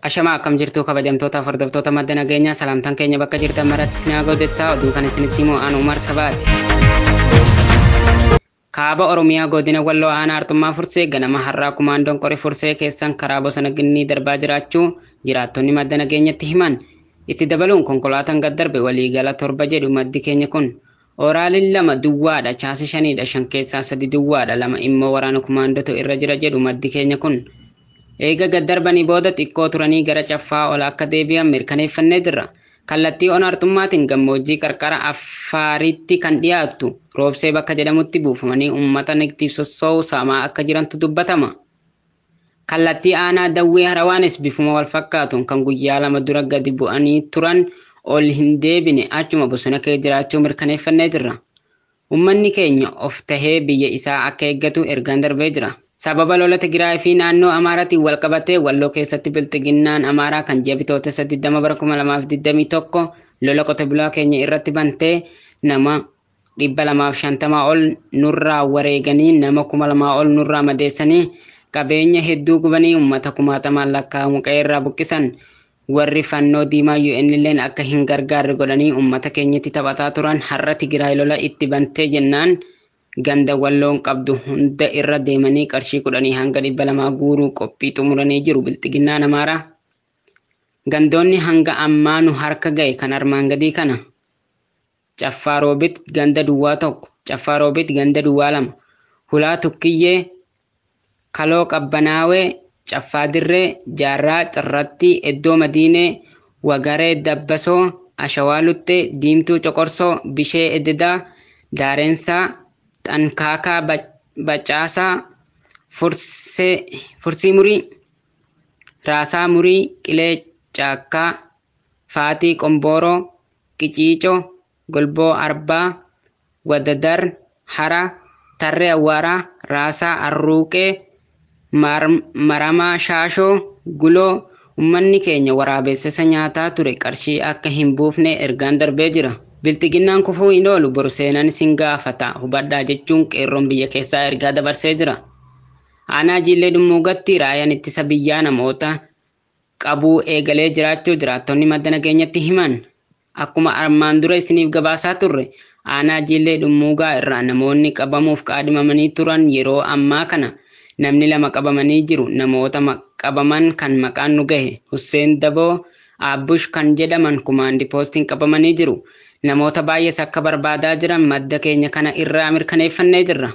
Ashama akkam jirtu kabajamtoota hordoftoota madda nageenyaa salaamtaan keenya bakka jirtan maratti sinaa godechaa oduu kan isinitti himu aan Umar Sabaati. Kaaba Oromiyaa godina Walloo aanaa Artummaa Fursee ganama har'aa kumaandoon qoree Fursee keessan karaa bosona ginnii darbaa jiraachuu jiraattonni madda nageenyatti himan. Itti dabaluun konkolaataan gad darbe waliigala 7 jedhu maddi keenya kun. Oraalin 2 duwwaadha chaasii 5dha 5 keessaa 3 duwwaadha 2 immoo waraana kumaandotu irra jira jedhu maddi keenya kun. Eega gad darbanii booda xiqqoo turanii gara caffaa ol akka deebi'an mirkaneeffannee jirra. Kallattii ona Artummaatiin gammoojjii qarqara Affaaritti kan dhiyaattu roobsee bakka jedhamutti buufamanii uummata nigtiif sossoo'u saamaa akka jirantu dubbatama. Kallattii aanaa Dawwee Harawaanis bifuma wal fakkaatuun kan guyyaa 2 dura gadi bu'anii turan ol hin deebine achuma bosona kee jiraachuu mirkaneeffannee jirra. Uummanni keenya of tahee biyya isaa akka eeggatu ergaan darbee jira. Sababa lola Tigraay fi naannoo Amaaraatiin wal qabatee Walloo keessatti bilxiginnaan Amaaraa kan ji'a Bitootessa 2021 lola qote bulaa keenya irratti bantee nama 250 ol nurraa wareeganii nama 2000 ol nurraa madeessanii qabeenya hedduu gubanii uummata 1000 lakkaa'amu qe'eerraa buqqisan. Warri fannoo diimaa UNilleen akka hin gargaarre godhanii uummata keenyatti taphataa turan har'a Tigraay lola itti bantee jennaan ganda Walloon qabdu hunda irra deemanii qarshii 10 hanga 200 guuruu qophii xumuranii jiru bilxiginnaan Amaaraa. Gandoonni hanga ammaa nu harka ga'e kan armaan gadii kana. Caffaa Roobit ganda duwwaa 1, Caffaa Roobit ganda duwwaa 2, Hulaa Tukkiyyee, Kaloo Qabbanaawee, Caffaa Dirree, Jaarraa Cirratti, Eddoo Madiinee, Wagaree Dabbasoo, Ashawaa Luttee, Diimtuu Coqorsoo, Bishee Ededaa, Daareensaa, Xankaakaa Bacaasaa, Fursii Murii, Raasaa Murii, Qilee Caakkaa, Faatii Qombooroo, Qiciicoo, Golboo Arbaa, Wadadar, Hara, Tarree Awwaaraa, Raasaa Arruuqee, Maramaa Shaashoo, Guloo. Uummanni keenya waraabessa nyaataa ture qarshii akka hin buufne ergaan darbee jira. Bilxiginnaan kufuu hin oolu boru seenaan isin gaafata hubadhaa jechuun qeerroon biyya keessaa ergaa dabarsee jira. Aanaa Jillee Dummuugatti raayaan ittisa biyyaa namoota qabuu eegalee jiraachuu jiraattonni madda nageenyatti himan. Akkuma armaan dura isiniif gabaasaa turre aanaa Jillee Dummuugaa irraa namoonni qabamuuf qaadhimamanii turan yeroo ammaa kana namni 2 qabamanii jiru. Namoota qabaman kan maqaan nu gahe Hussein Daboo Abbush kan jedhaman kumaandi poostiin qabamanii jiru. Namoota baay'ees akka barbaadaa jiran madda keenya kana irraa mirkaneeffannee jirra.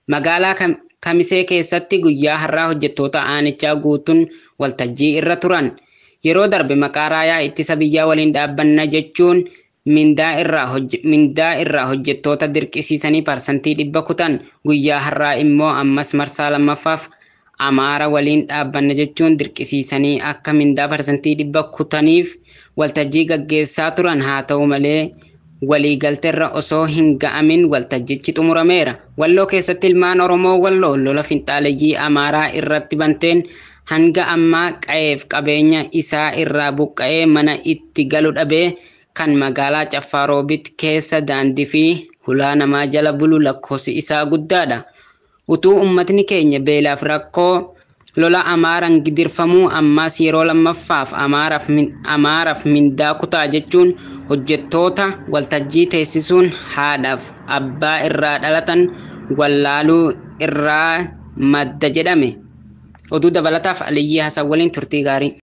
Magaalaa Kamisee keessatti guyyaa har'aa hojjettoota aanichaa guutuun waltajjii irra turan. Yeroo darbe maqaa raayaa ittisa biyyaa waliin dhaabbanna jechuun mindaa irraa hojjettoota dirqisiisanii parsantii 100 kutan. Guyyaa har'aa immoo ammas marsaa lammaffaaf Amaara waliin dhaabbanna jechuun dirqisiisanii akka mindaa parsantii 100 kutaniif waltajjii gaggeessaa turan. Haa ta'u malee waliigalteerra osoo hin ga'amin waltajjichi xumurameera. Walloo keessatti ilmaan Oromoo Walloo lola finxaaleyyii Amaaraa irratti banteen hanga ammaa qa'eef qabeenya isaa irraa buqqa'ee mana itti galu dhabee kan magaalaa Caffaa Roobit keessa daandii fi hulaa namaa jala bulu lakkoofsi isaa guddaadha. Utuu uummatni keenya beelaaf rakkoo lola Amaaraan gidirfamuu ammaas yeroo lammaffaaf Amaaraaf mindaa kutaa jechuun hojjettoota waltajjii teessisuun haadhaaf abbaa irraa dhalatan wallaaluu irraa madda jedhame. Oduu dabalataaf Aliyyii Hasan waliin turtii gaarii.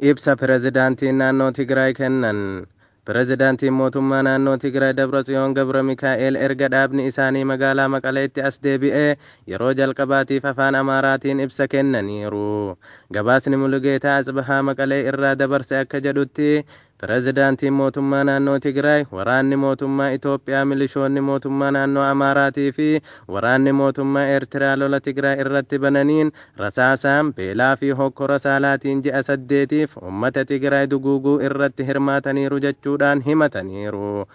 Ibsa pirezidaantiin naannoo Tigraay kennan. Pirezidaantiin mootummaa naannoo Tigraay Dabratsiyoon Gabra Mikaa'el erga dhaabni isaanii magaalaa Maqaleetti as deebi'ee yeroo jalqabaatiif afaan Amaaraatiin ibsa kennaniiru. Gabaasni Mulugeetaa Asbahaa Maqalee irraa dabarse akka jedhutti pirezidaantiin mootummaa naannoo Tigraay waraanni mootummaa Itoophiyaa milishoonni mootummaa naannoo Amaaraatii fi waraanni mootummaa Eertiraa lola Tigraay irratti bananiin rasaasaan beelaa fi hokkora saalaatiin ji'a 8tiif uummata Tigraay duguuguu irratti hirmaataniiru jechuudhaan himataniiru.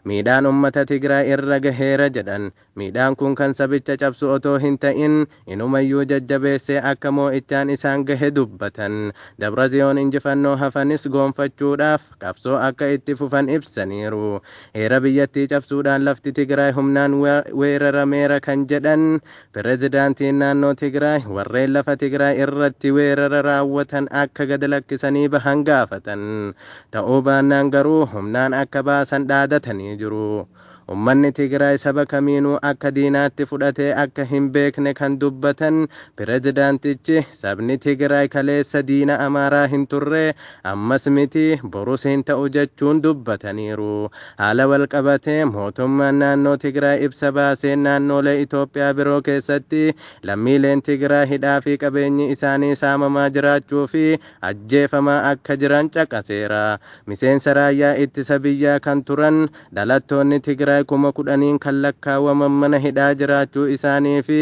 miidhaan ummata Tigraay irra gaheera jedhan. Miidhaan kun kan sabicha cabsu otoo hin ta'in inumayyuu jajjabeessee akka moo'ichaan isaan gahe dubbatan. Dabratsiyoon injifannoo hafanis goonfachuudhaaf qabsoo akka itti fufan ibsaniiru. Heera biyyattii cabsuudhaan lafti Tigraay humnaan weerarameera kan jedhan pirezidaantiin naannoo Tigraay warreen lafa Tigraay irratti weerara raawwatan akka gad lakkisanii bahan gaafatan. Ta'uu baannaan garuu humnaan akka baasan dhaadatanii jiru. Ummanni Tigraay saba kamiinuu akka diinaatti fudhatee akka hin beekne kan dubbatan pirezidaantichi sabni Tigraay kaleessa diina Amaaraa hin turre ammas miti borus hin ta'u jechuun dubbataniiru. Haala wal qabatee mootummaan naannoo Tigraay ibsa baasee naannolee Itoophiyaa biroo keessatti lammiileen Tigraay hidhaa fi qabeenyi isaanii saamamaa jiraachuu fi ajjeefamaa akka jiran caqaseera. Miseensa raayyaa ittisa biyyaa kan turan dhalattoonni Tigraay kuma kudhaniin kan lakkaawwaman mana hidhaa jiraachuu isaanii fi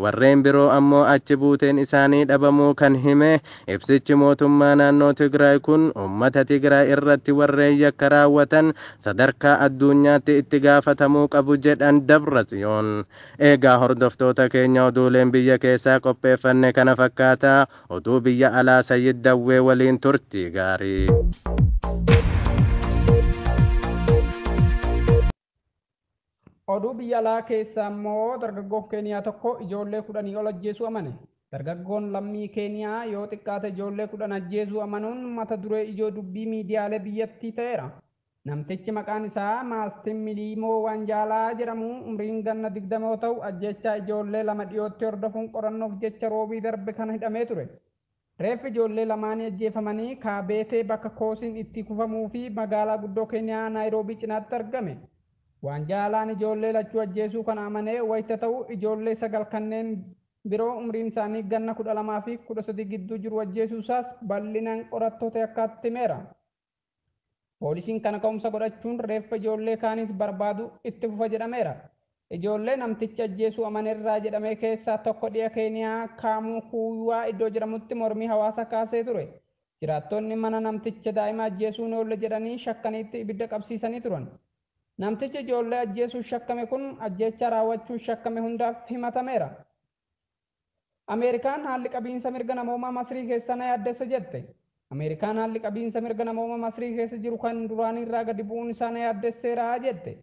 warreen biroo ammoo achi buuteen isaanii dhabamuu kan hime ibsichi mootummaa naannoo Tigraay kun ummata Tigraay irratti warreen yakka raawwatan sadarkaa addunyaatti itti gaafatamuu qabu jedhan Dabratsiyoon. Eegaa hordoftoota keenya oduuleen biyya keessaa qopheeffanne kana fakkaataa oduu biyya alaa Sayyid Dawwee waliin turtii gaarii. Oduu biyya alaa keessaa immoo dargaggoon Keeniyaa tokko ijoollee 10 ol ajjeesuu amane. Dargaggoon lammii Keeniyaa yoo xiqqaate ijoollee 10 ajjeesuu amanuun mata duree ijoo dubbii miidiyaalee biyyattii ta'eera. Namtichi maqaan isaa Maastin Miliimoo Wanjaalaa jedhamu umriin ganna 20 yoo ta'u ajjechaa ijoollee lama dhiyootti hordofuun qorannoof jecha roobii darbe kana hidhamee ture. Reeffi ijoollee lamaanii ajjeefamanii Kaabeetee bakka koosiin itti kufamuu fi magaalaa guddoo Keeniyaa Naayiroobii cinaatti argame. Wanjaalaan ijoollee lachuu ajjeesuu kan amanee wayita ta'u ijoollee 9 kanneen biroo umriin isaanii ganna 12 fi 13 gidduu jiru ajjeesuusaas bal'inaan qorattoota yakkaatti himeera. Poolisiin kana ka'umsa godhachuun reeffa ijoollee kaanis barbaadu itti fufa jedhameera. Ijoollee namtichi ajjeesuu amaneerraa jedhamee keessaa tokko dhiya Keeniyaa Kaamukuuwaa iddoo jedhamutti mormii hawaasa kaasee ture. Jiraattonni mana namticha daa'ima ajjeesuu ni oolle jedhanii shakkaniitti ibidda qabsiisanii turan. Namtichi ijoollee ajjeesuu shakkame kun ajjecha raawwachuu shakkame hundaaf himatameera. Ameerikaan haalli qabiinsa mirga namoomaa Masrii keessa na yaaddessa jette. Ameerikaan haalli qabiinsa mirga namoomaa Masrii keessa jiru kan duraan irraa gadi bu'uun isaa na yaaddesseera jette.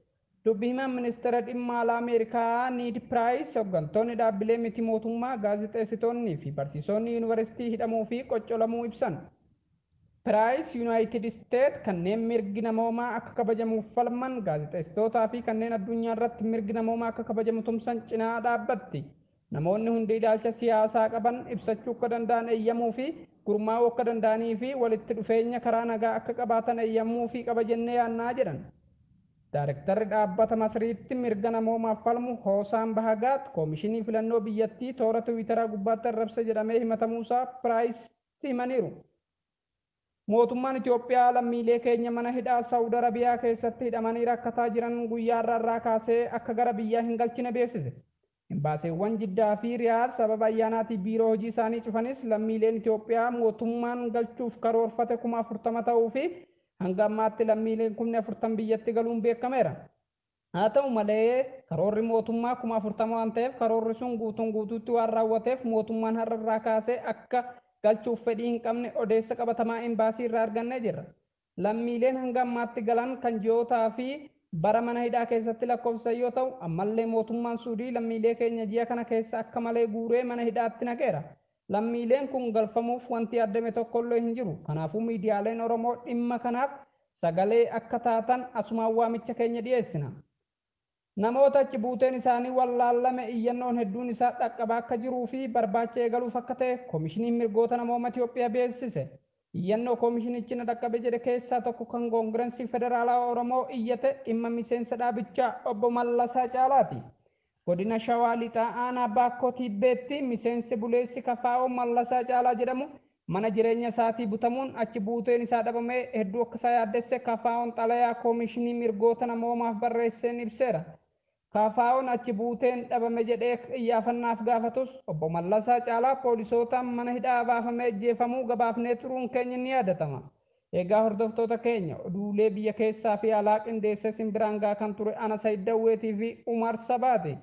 Dubbi himaan ministeera dhimma alaa Ameerikaa Niid Piraayis hooggantoonni dhaabbilee miti mootummaa gaazexeessitoonnii fi barsiisonni yuunivarsiitii hidhamuu fi qoccolamuu ibsan. Piraayis Yuunaayitid Isteet kanneen mirgi namoomaa akka kabajamuuf falman gaazexeessitootaa fi kanneen addunyaa irratti mirgi namoomaa akka kabajamu tumsan cinaa dhaabbatti. Namoonni hundi ilaalcha siyaasaa qaban ibsachuu akka danda'an eeyyamuu fi gurmaa'uu akka danda'anii fi walitti dhufeenya karaa nagaa akka qabaatan eeyyamuu fi qaba jennee yaannaa jedhan. Daarektarri dhaabbata Masriitti mirga namoomaaf falmu Hoosaan Bahagaat koomishinii filannoo biyyattii toora Tiwiitaraa gubbaatti arrabsa jedhamee himatamuusaa Piraayis himaniiru. Mootummaan Itoophiyaa lammiilee keenya mana hidhaa Saawud Arabiyaa keessatti hidhamanii rakkataa jiran guyyaa irraa kaasee akka gara biyyaa hin galchine beeksise. Imbaaseewwan Jiddaa fi Riyaad sababa ayyaanaatii biiroo hojii isaanii cufanis lammiileen Itoophiyaa mootummaan galchuuf karoorfate 40,000 ta'uu fi hanga ammaatti lammiileen 40,000 biyyatti galuun beekameera. Haa ta'u malee karoorri mootummaa 40,000 waan ta'eef karoorri sun guutuutti waan raawwateef mootummaan har'a irraa kaasee akka galchuuf fedhii hin qabne odeessa qabatamaa imbaasii irraa argannee jirra. Lammiileen hanga ammaatti galan kan ji'ootaa fi bara mana hidhaa keessatti lakkoofsan yoo ta'u ammallee mootummaan Suudii lammiilee keenya ji'a kana keessa akka malee guuree mana hidhaatti naqeera. Lammiileen kun galfamuuf wanti addame tokkollee hin jiru. Kanaafuu miidiyaaleen Oromoo dhimma kanaaf sagalee akka taatan asumaan waamicha keenya dhiyeessina. Namoota achi buuteen isaanii wallaalame iyyannoon hedduun isaa dhaqqabaa akka jiruu fi barbaacha eegaluuf akka ta'e koomishiniin mirgoota namoomaa Itoophiyaa beeksise. Iyyannoo koomishinichi na dhaqqabe jedhe keessaa tokko kan koongirensii federaalaa Oromoo iyyate dhimma miseensa dhaabichaa obbo Mallasaa Caalaati. Godina Shawaa Lixaa Aanaa Baakkoo Tiibbeetti miseensi buleessi Kafaa'oo Mallasaa Caalaa jedhamu mana jireenya isaatii butamuun achi buuteen isaa dhabamee hedduu akka isaa yaaddesse Kafaa'oon xalayaa koomishinii mirgoota namoomaaf barreesseen ibseera. Kafaa'oon achi buuteen dhabame jedhee iyyafannaaf gaafatus obbo Mallasaa Caalaa poolisootaan mana hidhaa baafamee ajjeefamuu gabaafnee turuun keenya ni yaadatama. Egaa hordoftoota keenya oduulee biyya keessaa fi alaa qindeessee simbiraan gaa kan ture ana Said Dawweetii fi Umar Sabaati.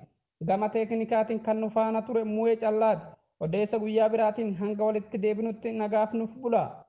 Gama teeknikaatiin kan nu faana ture Mu'ee Callaati. Odeessa guyyaa biraatiin hanga walitti deebinutti nagaaf nuuf bulaa.